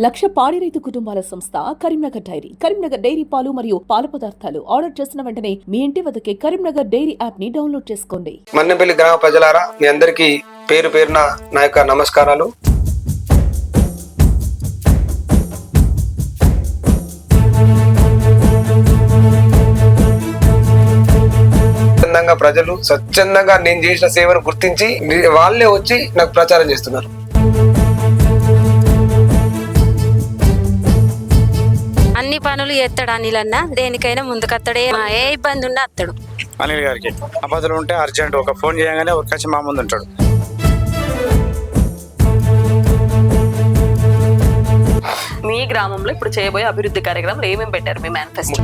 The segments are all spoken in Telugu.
లక్ష పాడి రైతు కుటుంబాల సంస్థ కరీంనగర్ డైరీ. కరీంనగర్ డైరీ పాలు మరియు పాల పదార్థాలు ఆర్డర్ చేసిన వెంటనే మీ ఇంటి వద్దకే కరీంనగర్ డైరీ యాప్ ని డౌన్లోడ్ చేసుకోండి. మన్నెపల్లి గ్రామ ప్రజలారా, మీ అందరికీ పేరు పేరున నా యొక్క నమస్కారాలు. స్వచ్ఛందంగా ప్రజలు స్వచ్ఛందంగా నేను చేసిన సేవను గుర్తించి వాళ్ళే వచ్చి నాకు ప్రచారం చేస్తున్నారు. అన్ని పనులు చేస్తాడు అనిల్ అన్న, దేనికైనా ముందుకత్తడే, ఏ ఇబ్బంది ఉన్నా అత్తడు. అనిల్ గారికి ఆపదలు ఉంటే అర్జెంట్ ఒక ఫోన్ చేయగానే వచ్చి మా ముందు ఉంటాడు. మీ గ్రామంలో ఇప్పుడు చేయబోయే అభివృద్ధి కార్యక్రమాలు ఏమేమి పెట్టారు మీ మేనిఫెస్టో?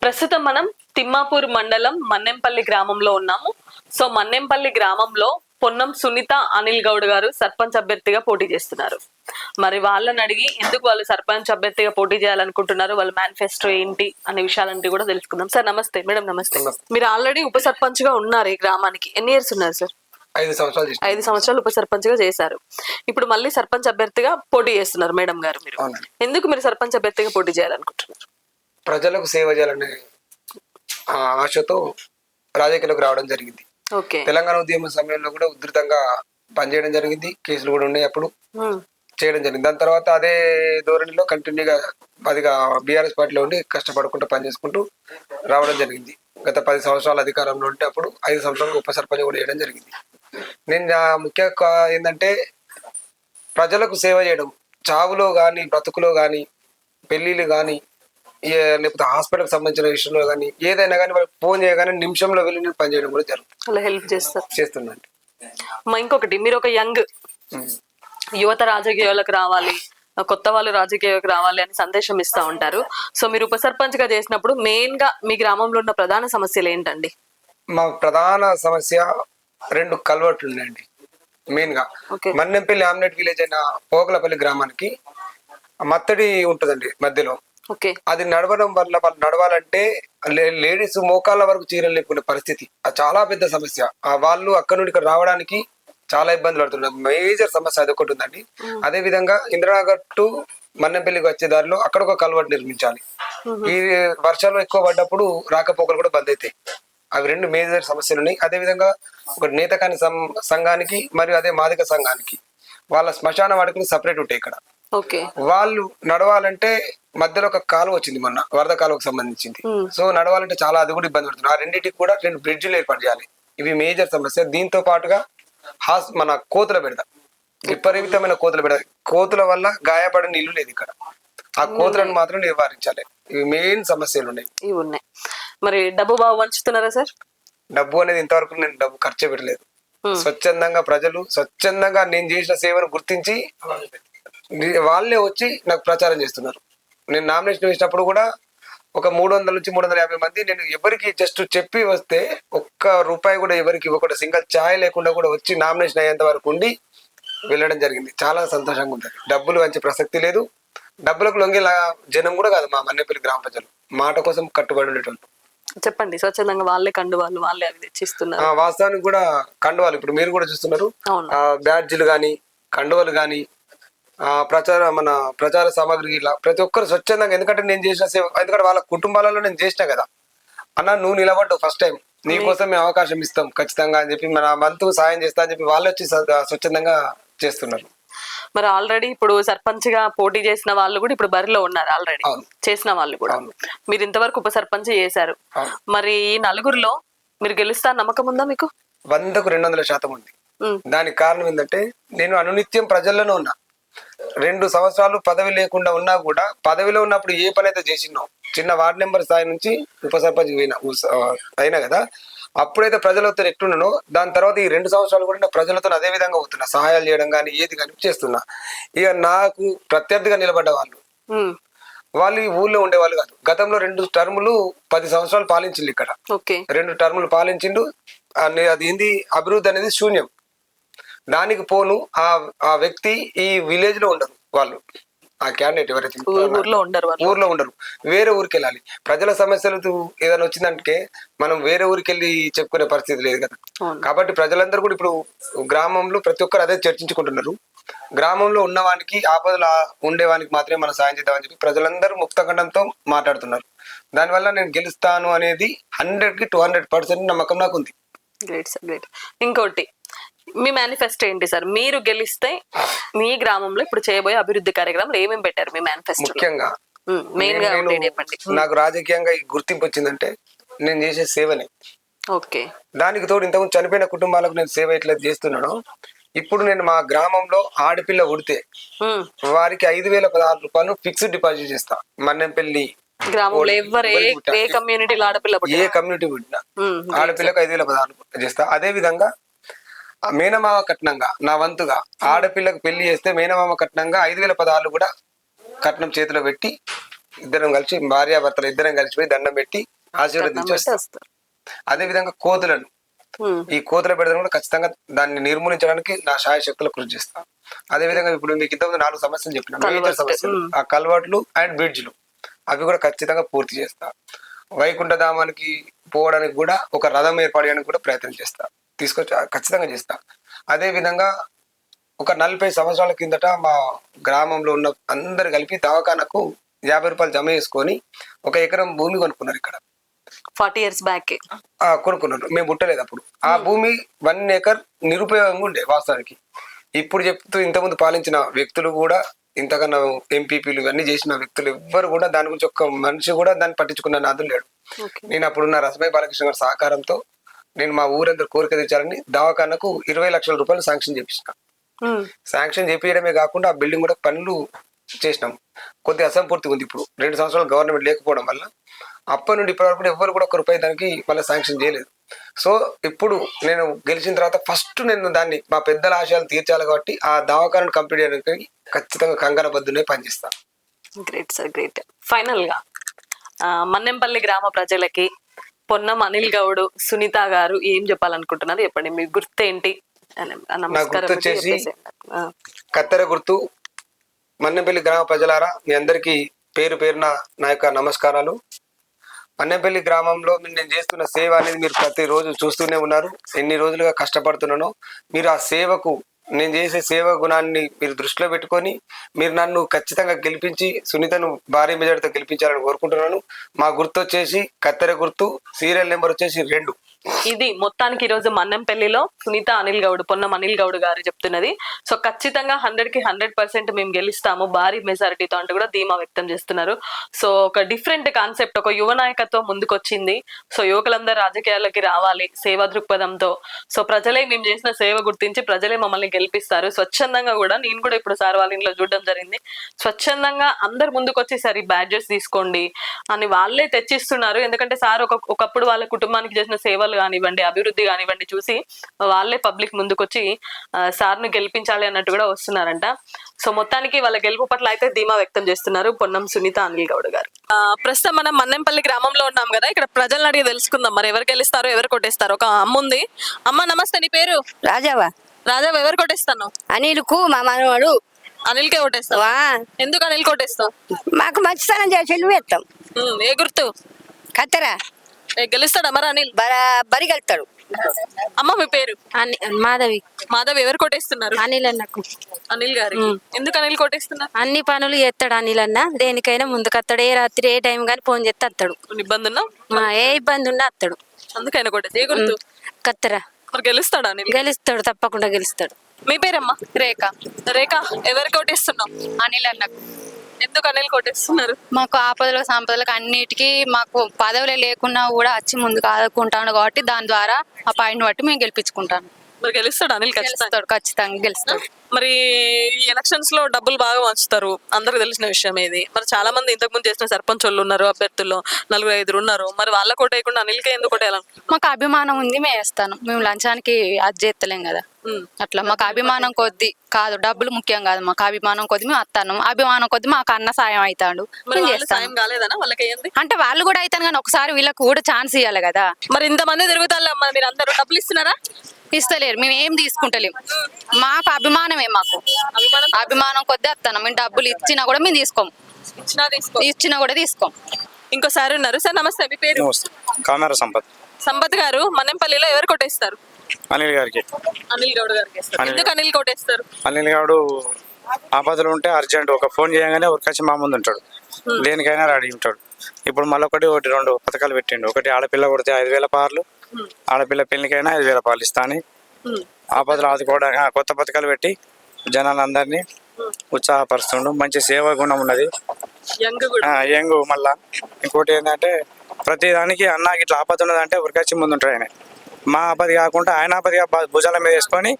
ప్రస్తుతం మనం తిమ్మాపూర్ మండలం మన్నెంపల్లి గ్రామంలో ఉన్నాము. సో మన్నెంపల్లి గ్రామంలో పొన్నం సునీత అనిల్ గౌడ్ గారు సర్పంచ్ అభ్యర్థిగా పోటీ చేస్తున్నారు. మరి వాళ్ళని అడిగి ఎందుకు వాళ్ళు సర్పంచ్ అభ్యర్థిగా పోటీ చేయాలనుకుంటున్నారు, వాళ్ళ మేనిఫెస్టో ఏంటి అనే విషయాలంటే కూడా తెలుసుకుందాం. సార్ నమస్తే. మేడం నమస్తే. మీరు ఆల్రెడీ ఉప సర్పంచ్ గా ఉన్నారు ఈ గ్రామానికి. ఎన్ని ఇయర్స్ ఉన్నారు సార్? 5 సంవత్సరాలు. 5 సంవత్సరాలు ఉప సర్పంచ్ గా చేశారు. ఇప్పుడు మళ్ళీ సర్పంచ్ అభ్యర్థిగా పోటీ చేస్తున్నారు మేడం గారు. మీరు ఎందుకు మీరు సర్పంచ్ అభ్యర్థిగా పోటీ చేయాలనుకుంటున్నారు? ప్రజలకు సేవ చేయాలనే ఆశతో రాజకీయాలకు రావడం జరిగింది. తెలంగాణ ఉద్యమ సమయంలో కూడా ఉధృతంగా పనిచేయడం జరిగింది. కేసులు కూడా ఉన్నాయి, అప్పుడు చేయడం జరిగింది. దాని తర్వాత అదే ధోరణిలో కంటిన్యూగా అదిగా బీఆర్ఎస్ పార్టీలో ఉండి కష్టపడుకుంటూ పనిచేసుకుంటూ రావడం జరిగింది. గత 10 సంవత్సరాల అధికారంలో ఉంటే అప్పుడు 5 సంవత్సరాలకు ఉప సర్పంచ్ కూడా చేయడం జరిగింది. నేను ముఖ్య ఏంటంటే ప్రజలకు సేవ చేయడం, చావులో కానీ బ్రతుకులో కానీ పెళ్లిళ్ళు కానీ లేకపోతే హాస్పిటల్కి సంబంధించిన విషయంలో కానీ ఏదైనా కానీ వాళ్ళకి ఫోన్ చేయగానే నిమిషంలో వెళ్ళి నేను పనిచేయడం కూడా జరుగుతుంది. హెల్ప్ చేస్తున్నాను. ఇంకొకటి, మీరు ఒక యంగ్ యువత రాజకీయాలకు రావాలి, కొత్త వాళ్ళు రాజకీయాలకు రావాలి అని సందేశం ఇస్తా ఉంటారు. సో మీరు ఉప సర్పంచ్ గా చేసినప్పుడు మెయిన్ గా మీ గ్రామంలో ఉన్న ప్రధాన సమస్యలు ఏంటండి? మా ప్రధాన సమస్య 2 కల్వర్ట్లు ఉన్నాయండి. మెయిన్ గా మన్నెంపల్లి ఆమ్లెట్ విలేజ్ అయిన పోగలపల్లి గ్రామానికి మత్తడి ఉంటుందండి మధ్యలో. అది నడవడం వల్ల వాళ్ళు నడవాలంటే లేడీస్ మోకాళ్ళ వరకు చీరలు లేకునే పరిస్థితి. అది చాలా పెద్ద సమస్య. వాళ్ళు అక్కడ నుండి ఇక్కడ రావడానికి చాలా ఇబ్బందులు పడుతున్నారు. మేజర్ సమస్య అది ఒకటి ఉందండి. అదే విధంగా ఇంద్రానగర్ టు మన్నెంపల్లికి వచ్చే దారిలో అక్కడ ఒక కల్వర్ట్ నిర్మించాలి. ఈ వర్షాలు ఎక్కువ పడ్డప్పుడు రాకపోకలు కూడా బంద్ అవుతాయి. అవి 2 మేజర్ సమస్యలు ఉన్నాయి. అదే విధంగా ఒక నేతకాని సంఘానికి మరియు అదే మాదిక సంఘానికి వాళ్ళ శ్మశాన వాటికి సపరేట్ ఉంటాయి. ఇక్కడ వాళ్ళు నడవాలంటే మధ్యలో ఒక కాలువ వచ్చింది, మొన్న వరద కాలువకు సంబంధించింది. సో నడవాలంటే చాలా అది కూడా ఇబ్బంది పడుతుంది. ఆ రెండింటికి కూడా 2 బ్రిడ్జిలు ఏర్పాటు చేయాలి. ఇవి మేజర్ సమస్య. దీంతో పాటుగా మన కోతుల బెడద, విపరీతమైన కోతుల బెడద. కోతుల వల్ల గాయపడిన ఇల్లు లేదు ఇక్కడ. ఆ కోతులను మాత్రం నివారించాలి. ఇవి మెయిన్ సమస్యలు ఉన్నాయి. ఇవి ఉన్నాయి. మరి డబ్బు బాగా వంచుతున్నారా సార్? డబ్బు అనేది ఇంతవరకు నేను డబ్బు ఖర్చు పెట్టలేదు. స్వచ్ఛందంగా ప్రజలు స్వచ్ఛందంగా నేను చేసిన సేవను గుర్తించి వాళ్ళే వచ్చి నాకు ప్రచారం చేస్తున్నారు. నేను నామినేషన్ వేసినప్పుడు కూడా ఒక 300 నుంచి 350 మంది, నేను ఎవరికి జస్ట్ చెప్పి వస్తే ఒక్క రూపాయి కూడా ఎవరికి ఇవ్వకుండా సింగిల్ ఛాయ్ లేకుండా కూడా వచ్చి నామినేషన్ అయ్యేంత వరకు ఉండి వెళ్ళడం జరిగింది. చాలా సంతోషంగా ఉంటుంది. డబ్బులు వంచే ప్రసక్తి లేదు. డబ్బులకు లొంగేలా జనం కూడా కాదు మా మన్నెపల్లి గ్రామ ప్రజలు. మాట కోసం కట్టుబడి ఉండేటోళ్ళు. చెప్పండి. స్వచ్ఛందంగా వాళ్ళే కండువాళ్ళు వాళ్ళే అవి తెచ్చిస్తున్నారు. వాస్తవానికి కూడా కండువాలు ఇప్పుడు మీరు కూడా చూస్తున్నారు. బ్యాడ్జీలు కానీ కండువలు కానీ ప్రచార సామాగ్రి ఇలా ప్రతి ఒక్కరు స్వచ్ఛందంగా, ఎందుకంటే నేను చేసిన సేవ, ఎందుకంటే వాళ్ళ కుటుంబాలలో నేను చేసిన కదా అన్న, నువ్వు నిలబడ్డావు ఫస్ట్ టైం, నీకోసం మేము అవకాశం ఇస్తాం ఖచ్చితంగా అని చెప్పి, మన వంతు సాయం చేస్తా అని చెప్పి వాళ్ళు వచ్చి స్వచ్ఛందంగా చేస్తున్నారు. మరి ఆల్రెడీ ఇప్పుడు సర్పంచ్ గా పోటీ చేసిన వాళ్ళు కూడా ఇప్పుడు బరిలో ఉన్నారు. ఆల్రెడీ చేసిన వాళ్ళు కూడా. మీరు ఇంతవరకు ఉప సర్పంచ్ చేశారు. మరి ఈ 4గురిలో మీరు గెలుస్తా నమ్మకం ఉందా మీకు? 100కు 200% ఉంది. దానికి కారణం ఏంటంటే నేను అనునిత్యం ప్రజల్లోనే ఉన్నా. 2 సంవత్సరాలు పదవి లేకుండా ఉన్నా కూడా పదవిలో ఉన్నప్పుడు ఏ పని అయితే చేసినావు, చిన్న వార్డు నెంబర్ స్థాయి నుంచి ఉప సర్పంచ్ అయినా కదా, అప్పుడైతే ప్రజలతో ఎట్లున్నానో దాని తర్వాత ఈ 2 సంవత్సరాలు కూడా నా ప్రజలతో అదే విధంగా అవుతున్నా. సహాయాలు చేయడం కానీ ఏది కానీ చేస్తున్నా. ఇక నాకు ప్రత్యర్థిగా నిలబడ్డ వాళ్ళు ఈ ఊళ్ళో ఉండేవాళ్ళు కాదు. గతంలో 2 టర్ములు 10 సంవత్సరాలు పాలించిండు ఇక్కడ. 2 టర్ములు పాలించిండు. అది ఏంది, అభివృద్ధి అనేది శూన్యం. దానికి పోను ఆ వ్యక్తి ఈ విలేజ్ లో ఉండరు. వాళ్ళు ఆ క్యాండిడేట్ ఎవరైతే ఊర్లో ఉండరు వాళ్ళు. ఊర్లో ఉండరు, వేరే ఊరికి వెళ్ళాలి. ప్రజల సమస్యలు ఏదైనా వచ్చిందంటే మనం వేరే ఊరికి వెళ్ళి చెప్పుకునే పరిస్థితి లేదు కదా. అవును. కాబట్టి ప్రజలందరూ కూడా ఇప్పుడు గ్రామంలో ప్రతి ఒక్కరు అదే చర్చించుకుంటున్నారు. గ్రామంలో ఉన్నవానికి ఆపదలు ఉండేవానికి మాత్రమే మనం సాయం చేద్దామని చెప్పి ప్రజలందరూ ముక్తఖండంతో మాట్లాడుతున్నారు. దానివల్ల నేను గెలుస్తాను అనేది 100కి 200% నమ్మకం నాకు ఉంది. Great sir, great. ఇంకోటి, మీ మేనిఫెస్టో ఏంటి సార్? మీరు గెలిస్తే మీ గ్రామంలో ఇప్పుడు చేయబోయే అభివృద్ధి కార్యక్రమాలు ఏమేమి పెట్టారు మీ మేనిఫెస్టో? ముఖ్యంగా మెయిన్ గా నేను- ఉండేది చెప్పండి. నాకు రాజకీయంగా ఈ గుర్తింపు వచ్చిందంటే నేను చేసే సేవనే. ఓకే. దానికి తోడు ఇంతకుముందు చనిపోయిన కుటుంబాలకు నేను సేవ ఎట్లా చేస్తున్నానో, ఇప్పుడు నేను మా గ్రామంలో ఆడపిల్ల ఉడితే వారికి 5,016 రూపాయలు ఫిక్స్డ్ డిపాజిట్ చేస్తా. మన్నెంపల్లి గ్రామంలో ఎవరు ఏ కమ్యూనిటీలో ఆడపిల్ల ఏ పుట్టినా? కమ్యూనిటీ పుట్టినా ఆడపిల్లకు 5,016 చేస్తా. అదే విధంగా మేనమామ కట్నంగా నా వంతుగా ఆడపిల్లకు పెళ్లి చేస్తే మేనమామ కట్నంగా 5,016 కూడా కట్నం చేతిలో పెట్టి ఇద్దరం కలిసి భార్యాభర్తలు ఇద్దరం కలిసిపోయి దండం పెట్టి ఆశీర్వదించి వస్తాం. వస్తారు. అదే విధంగా కోతులను, ఈ కోతుల పెడతాను కూడా ఖచ్చితంగా దాన్ని నిర్మూలించడానికి నా శాయశక్తులు కృషి చేస్తాను. అదే విధంగా ఇప్పుడు మీకు ఇంతకుముందు 4 సమస్యలు చెప్పిన మేజర్ సమస్యలు, ఆ కల్వర్ట్లు అండ్ బ్రిడ్జ్లు అవి కూడా ఖచ్చితంగా పూర్తి చేస్తా. వైకుంఠధామానికి పోవడానికి కూడా ఒక రథం ఏర్పాటు చేయడానికి కూడా ప్రయత్నం చేస్తా, తీసుకొచ్చి ఖచ్చితంగా చేస్తా. అదే విధంగా ఒక 40 సంవత్సరాల కిందట మా గ్రామంలో ఉన్న అందరు కలిపి దవాఖానకు 50 రూపాయలు జమ చేసుకొని 1 ఎకరం భూమి కొనుక్కున్నారు. ఇక్కడ 40 years బ్యాక్ కొనుక్కున్నారు, మేము పుట్టలేదు అప్పుడు. ఆ భూమి 1 ఎకర్ నిరుపయోగంగా ఉండే వాస్తవానికి. ఇప్పుడు చెప్తూ ఇంతకుముందు పాలించిన వ్యక్తులు కూడా, ఇంతకన్నా ఎంపీపీలు ఇవన్నీ చేసిన వ్యక్తులు ఎవ్వరు కూడా దాని గురించి ఒక్క మనిషి కూడా దాన్ని పట్టించుకున్న నాదులు లేడు. నేను అప్పుడున్న రసమయ్య బాలకృష్ణ గారి సహకారంతో నేను మా ఊరందరూ కోరిక తెచ్చాలని దవాఖానకు 20 లక్షల రూపాయలు శాంక్షన్ చేపించిన. శాంక్షన్ చేపించడమే కాకుండా ఆ బిల్డింగ్ కూడా పనులు చేసినాం. కొద్ది అసంపూర్తి ఉంది. ఇప్పుడు 2 సంవత్సరాలు గవర్నమెంట్ లేకపోవడం వల్ల అప్పటి నుండి ఇప్పటి వరకు ఎవరు కూడా 1 రూపాయి దానికి మళ్ళీ శాంక్షన్ చేయలేదు. సో ఇప్పుడు నేను గెలిచిన తర్వాత ఫస్ట్ నేను దాన్ని మా పెద్దల ఆశయాలు తీర్చాలి కాబట్టి ఆ దవాఖానను కంప్లీట్ చేయడానికి ఖచ్చితంగా కంకణబద్ధునే పనిచేస్తాను. Great sir, great. ఫైనల్ గా మన్నెంపల్లి గ్రామ ప్రజలకి పొన్నం అనిల్ గౌడ్, సునీత గారు ఏం చెప్పాలనుకుంటున్నారు చెప్పండి. మీ గుర్తు ఏంటి? నా గుర్తు వచ్చేసి కత్తెర గుర్తు. మన్నెంపల్లి గ్రామ ప్రజలారా మీ అందరికీ పేరు పేరున నా యొక్క నమస్కారాలు. మన్నెంపల్లి గ్రామంలో నేను చేస్తున్న సేవ అనేది మీరు ప్రతిరోజు చూస్తూనే ఉన్నారు. ఎన్ని రోజులుగా కష్టపడుతున్నానో మీరు ఆ సేవకు, నేను చేసే సేవ గుణాన్ని మీరు దృష్టిలో పెట్టుకొని మీరు నన్ను ఖచ్చితంగా గెలిపించి సునీతను భారీ మెజార్టీతో గెలిపించాలని కోరుకుంటున్నాను. మా గుర్తు వచ్చేసి కత్తెర గుర్తు, సీరియల్ నెంబర్ వచ్చేసి 2. ఇది మొత్తానికి ఈ రోజు మన్నెంపల్లిలో సునీత అనిల్ గౌడ్, పొన్నం అనిల్ గౌడ్ గారు చెప్తున్నది. సో ఖచ్చితంగా 100కి 100% మేము గెలుస్తాము భారీ మెజారిటీతో అంటూ కూడా ధీమా వ్యక్తం చేస్తున్నారు. సో ఒక డిఫరెంట్ కాన్సెప్ట్, ఒక యువ నాయకత్వం ముందుకొచ్చింది. సో యువకులందరూ రాజకీయాల్లోకి రావాలి సేవా దృక్పథంతో. సో ప్రజలే మేము చేసిన సేవ గుర్తించి ప్రజలే మమ్మల్ని గెలిపిస్తారు. స్వచ్ఛందంగా కూడా, నేను కూడా ఇప్పుడు సార్ వాళ్ళ ఇంట్లో చూడడం జరిగింది, స్వచ్ఛందంగా అందరు ముందుకు వచ్చేసరి బ్యాడ్జెస్ తీసుకోండి అని వాళ్ళే తెచ్చిస్తున్నారు. ఎందుకంటే సార్ ఒకప్పుడు వాళ్ళ కుటుంబానికి చేసిన సేవలు కానివ్వండి, అభివృద్ధి కానివ్వండి చూసి వాళ్ళే పబ్లిక్ ముందుకొచ్చి సార్ను గెలిపించాలి అన్నట్టు కూడా వస్తున్నారంట. సో మొత్తానికి వాళ్ళ గెలుపు పట్ల అయితే ధీమా వ్యక్తం చేస్తున్నారు పొన్నం సునీత అనిల్ గౌడ్ గారు. ప్రస్తుతం మనం మన్నెంపల్లి గ్రామంలో ఉన్నాం కదా, ఇక్కడ ప్రజలను అడిగి తెలుసుకుందాం మరి ఎవరు గెలుస్తారో ఎవరు కొట్టేస్తారో. ఒక అమ్మ ఉంది. అమ్మ నమస్తే, నీ పేరు? రాజావా రాజా, ఎవరు కొట్టేస్తాను? అనిల్కు మా మనవాడు. అనిల్కే కొట్టేస్తావా? ఎందుకు అనిల్ కొట్టేస్తావు? మాకు మంచితనం చేసి వేస్తాం. ఏ గుర్తు? కత్తెరా గెలుస్తాడా మరి అనిల్? బరి వెళ్తాడు. అమ్మ మీ పేరు? మాధవి. మాధవ్, ఎవరు కొట్టేస్తున్నారు? అనిల్ అన్నకు. అనిల్ గారి. ఎందుకు అనిల్ కొట్టేస్తున్నారు? అన్ని పనులు చేస్తాడు అనిల్ అన్న, దేనికైనా ముందుకత్తాడు. ఏ రాత్రి ఏ టైం కానీ ఫోన్ చేస్తే అత్తాడు. ఇబ్బంది ఉన్నా ఏ ఇబ్బంది ఉన్నా అత్తాడు. అందుకైనా కొట్టేది. ఏ గుర్తు? కత్తెర. మరి గెలుస్తాడా అనిల్? గెలుస్తాడు, తప్పకుండా గెలుస్తాడు. మీ పేరమ్మా? రేఖ. రేఖ, ఎవరు కొట్టేస్తున్నావు? అనిల్ అన్నకు. ఎందుకు అనిల్ కొట్టేస్తున్నారు? మాకు ఆపదలకు సంపదలకు అన్నిటికీ మాకు పదవులే లేకున్నా కూడా వచ్చి ముందుకు ఆదుకుంటాను కాబట్టి దాని ద్వారా ఆ పాయింట్ బట్టి మేము గెలిపించుకుంటాను. మరి గెలుస్తాడు అనిల్? గెలుస్తాడు, ఖచ్చితంగా గెలుస్తాడు. మరి ఈ ఎలక్షన్స్ లో డబ్బులు బాగా వంచుతారు, అందరికి తెలిసిన విషయం ఇది. మరి చాలా మంది ఇంతకు ముందు చేసిన సర్పంచ్ వాళ్ళు ఉన్నారు, అభ్యర్థుల్లో 4-5 ఉన్నారు. మరి వాళ్ళ కొట్టేయకుండా అనిల్కే ఎందుకు కొట్టేయాలను? మాకు అభిమానం ఉంది, మేము వేస్తాను. మేము లంచానికి అది చేస్తలేం కదా. అట్లా మాకు అభిమానం కొద్ది కాదు, డబ్బులు ముఖ్యం కాదు. మాకు అభిమానం కొద్ది మేము వస్తాను. అభిమానం కొద్ది మాకు అన్న సాయం అవుతాడు, సాయం కాలేదనా వాళ్ళకి? ఏంది అంటే వాళ్ళు కూడా అవుతాను కానీ ఒకసారి వీళ్ళకి కూడా ఛాన్స్ ఇవ్వాలి కదా. మరి ఇంతమంది తిరుగుతారు, మీరు అందరూ డబ్బులు ఇస్తున్నారా? ఇస్తలేరు, మేము ఏం తీసుకుంటలేం. మాకు అభిమానమే, మాకు అభిమానం కొద్దీ వస్తాను. మేము డబ్బులు ఇచ్చినా కూడా మేము తీసుకోము, ఇచ్చినా కూడా తీసుకోం. ఇంకోసారి ఉన్నారు సార్. నమస్తే, మీ పేరు? కామెరా సంపత్. సంపత్ గారు, మన్నెంపల్లిలో ఎవరు కొట్టేస్తారు? అనిల్ గారికి. అనిల్ గౌడ్ గారికి వేస్తారు. ఎందుకు అనిల్ కొట్టేస్తారు? అనిల్ గౌడు ఆపదలు ఉంటే అర్జెంట్ ఒక ఫోన్ చేయగానే ఉరికొచ్చి మా ముందు ఉంటాడు, దేనికైనా రెడీ ఉంటాడు. ఇప్పుడు మళ్ళీ ఒకటి 2 పథకాలు పెట్టిండు. ఒకటి ఆడపిల్ల కొడితే 5,000 పార్లు, ఆడపిల్ల పెళ్లికైనా 5,000 పార్లు ఇస్తాను. ఆపదలు ఆదుకోవడానికి కొత్త పథకాలు పెట్టి జనాలందరినీ ఉత్సాహపరుస్తుండు. మంచి సేవా గుణం ఉన్నది, యంగ్. మళ్ళా ఇంకోటి ఏంటంటే ప్రతి దానికి అన్న ఇట్లా ఆపద ఉన్నదంటే ఉరికొచ్చి ముందు ఉంటాడు ఆయన. మా ఆపది కాకుండా ఆయన ఆపదిగా భుజాల మీద వేసుకొని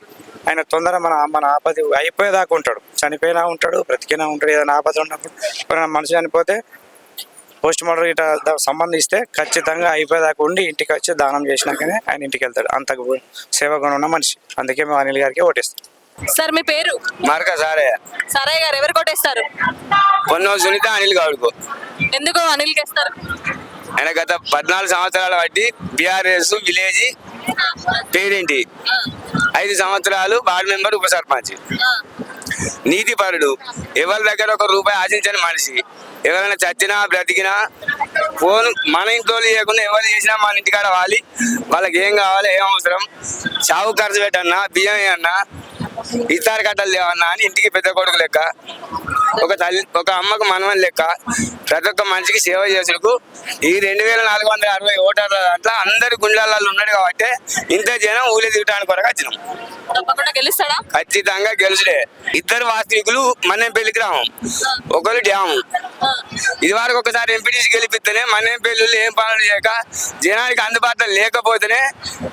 ఆయన తొందర మన ఆపది అయిపోయేదాకా ఉంటాడు. చనిపోయినా ఉంటాడు, బ్రతికినా ఉంటాడు. ఏదైనా ఆపద ఉన్నప్పుడు ఎవరైనా మనిషి చనిపోతే పోస్ట్ మార్టం ఇట్లా సంబంధిస్తే ఖచ్చితంగా అయిపోయేదాకా ఉండి ఇంటికి వచ్చి దానం చేసినాకనే ఆయన ఇంటికి వెళ్తాడు. అంతకు సేవగుణం ఉన్న మనిషి. అందుకే మేము అనిల్ గారికి ఓటేస్తాం. సార్, మీ పేరు? మార్క సారయ్య. సారయ్య గారు, ఎవరు కొట్టేస్తారు? పొన్నం సునీత అనిల్ గౌడ్కు. ఎందుకు అనిల్ కేస్తారు? ఆయన గత 14 సంవత్సరాల బట్టి బీఆర్ఎస్ విలేజ్ పేరేంటి, 5 సంవత్సరాలు వార్డు మెంబర్, ఉప సర్పంచ్, నీతిపరుడు, ఎవరి దగ్గర ఒక రూపాయి ఆశించని మనిషి. ఎవరైనా చచ్చినా బ్రతికినా ఫోన్ మన ఇంట్లో లేకుండా ఎవరు చేసినా మన ఇంటికాడ వాళ్ళకి ఏం కావాలి, ఏం అవసరం, చావు ఖర్చు పెట్టన్నా, బియ్యం అన్నా, ఇతర కట్టలు లేవన్నా అని ఇంటికి పెద్ద కొడుకు లెక్క, ఒక అమ్మకు మనవని లెక్క ప్రతి ఒక్క మనిషికి సేవ చేసుకు ఈ 2,460 ఓటర్ల దాంట్లో అందరి గుండెలలో ఉన్నాడు కాబట్టి ఇంత జనం ఊళ్ళో దిగడానికి కొరకు వచ్చినాం. తప్పకుండా గెలుస్తాడా? ఖచ్చితంగా గెలుచుడే. 2 వాస్తవికులు మన్నెంపల్లి గ్రామం, ఒకరు డ్యాము. ఇది వరకు ఒకసారి ఎంపీటీసీ గెలిపిస్తేనే మన్నెంపల్లిలో ఏం పనులు చేయక జనానికి అందుబాటులో లేకపోతేనే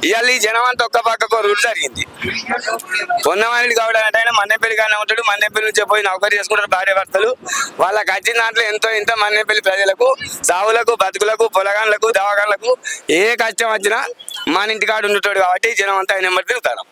ఇవాళ ఈ జనం అంతా ఒక్క పక్కకు రూల్ జరిగింది. పొన్నమాని గౌడ అంటే ఆయన మన్నెంపల్లి గానే ఉంటాడు. మన్నెంపల్లి నుంచి పోయి నౌకరీ చేసుకుంటారు భార్య భర్తలు. వాళ్ళకి వచ్చిన దాంట్లో ఎంతో ఇంత మన్నెంపల్లి ప్రజలకు, సావులకు, బతుకులకు, పొలగాన్లకు, దవాగాన్లకు ఏ కష్టం వచ్చినా మన ఇంటికాడు ఉండేటోడు కాబట్టి జనం అంతా ఆయన నెంబర్ తిరుగుతారు.